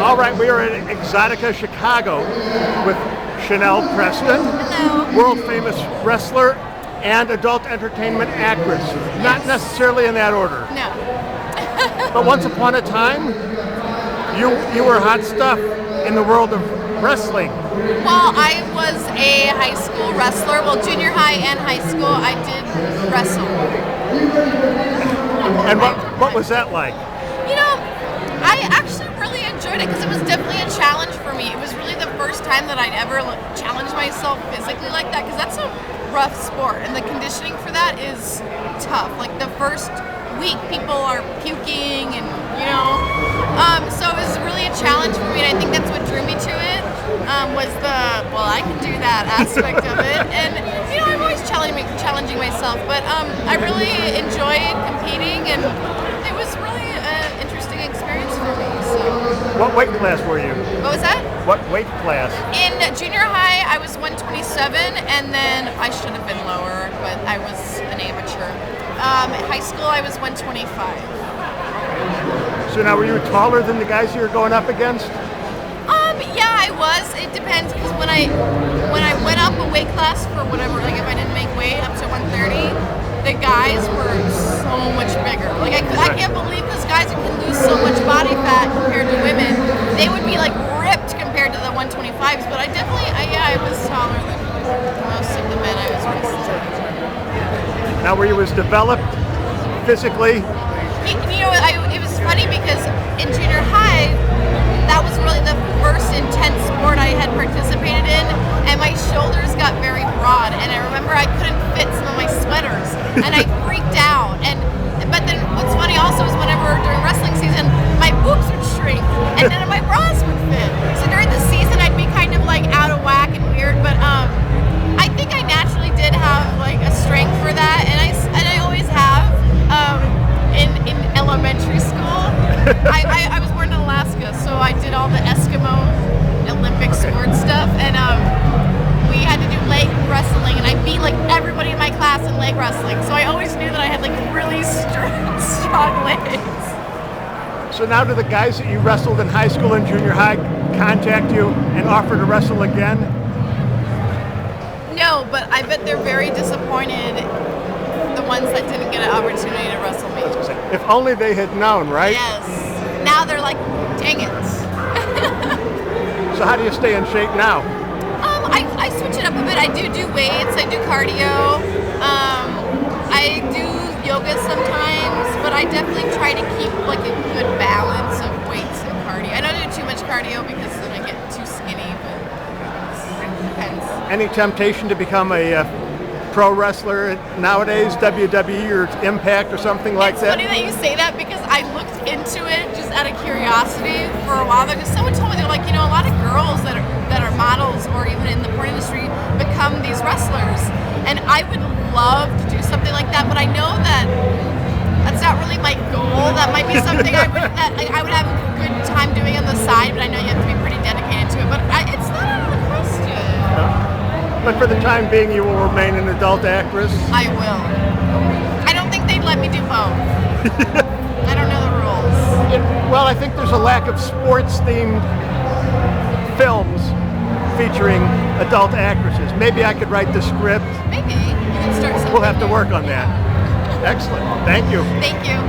All right, we are at Exxxotica Chicago with Chanel Preston, Hello. world famous wrestler and adult entertainment actress. Not necessarily in that order, No. but once upon a time, you were hot stuff in the world of wrestling. Well, I was a high school wrestler. Well, junior high and high school, I did wrestle. And what was that like? You know, I actually really enjoyed it because it was definitely a challenge for me. It was really the first time that I'd ever challenged myself physically like that, because that's a rough sport, and the conditioning for that is tough. Like the first week, people are puking, and so it was really a challenge for me, and I think that's what drew me to it. Was I can do that aspect of it, and I'm always challenging myself, but I really enjoyed competing, and it was really an interesting experience for me. So, What weight class were you? what was that? What weight class? In junior high, I was 127, and then I should have been lower, but I was an amateur. High school, I was 125. So now, were you taller than the guys you were going up against? Yeah, I was. It depends, because when I went up a weight class for whatever, like if I didn't make weight up to 130, the guys were so much bigger. Like I can't believe those guys who can lose so much body fat compared to women. They would be like ripped compared to the 125s. But I was taller than most of the men I was wrestling. Now, were you as developed physically? It was funny because in junior high, that was really the first intense sport I had participated in, and my shoulders got very broad, and I remember I couldn't fit some of my sweaters, and I freaked out. But then what's funny also is whenever during wrestling season, my boobs would shrink, and none of my bras would fit. So during the season, I'd be kind of like out of whack and weird, but I think I naturally did have like a strength for that, and I always have. In elementary school, I was born in Alaska, so I did all the Eskimo Olympic sport stuff, and we had to do leg wrestling, and I beat like everybody in my class in leg wrestling, so I always knew that I had like really strong legs. So now, do the guys that you wrestled in high school and junior high contact you and offer to wrestle again? No, but I bet they're very disappointed, the ones that didn't get an opportunity to wrestle me. If only they had known, right? Yes. Now they're like, dang it. So how do you stay in shape now? I switch it up a bit. I do weights, I do cardio, I do yoga sometimes, but I definitely try to keep like a good balance of weights and cardio. I don't do too much cardio because then I get too skinny, but it depends. Any temptation to become a pro wrestler nowadays, WWE or Impact or something like that? It's funny that you say that, because I looked into it just out of curiosity for a while there, because someone told me, they're like, a lot of girls that are models or even in the porn industry become these wrestlers, and I would love to do something like that, but I know that that's not really my goal. That might be something I would have a good time doing on the side, but I know you have to be pretty dedicated to it, but it's not out of the question. But for the time being, you will remain an adult actress? I will. I don't think they'd let me do both. I don't know the rules. Well, I think there's a lack of sports-themed films featuring adult actresses. Maybe I could write the script. Maybe. You can start something. We'll have to work on that. Excellent. Thank you. Thank you.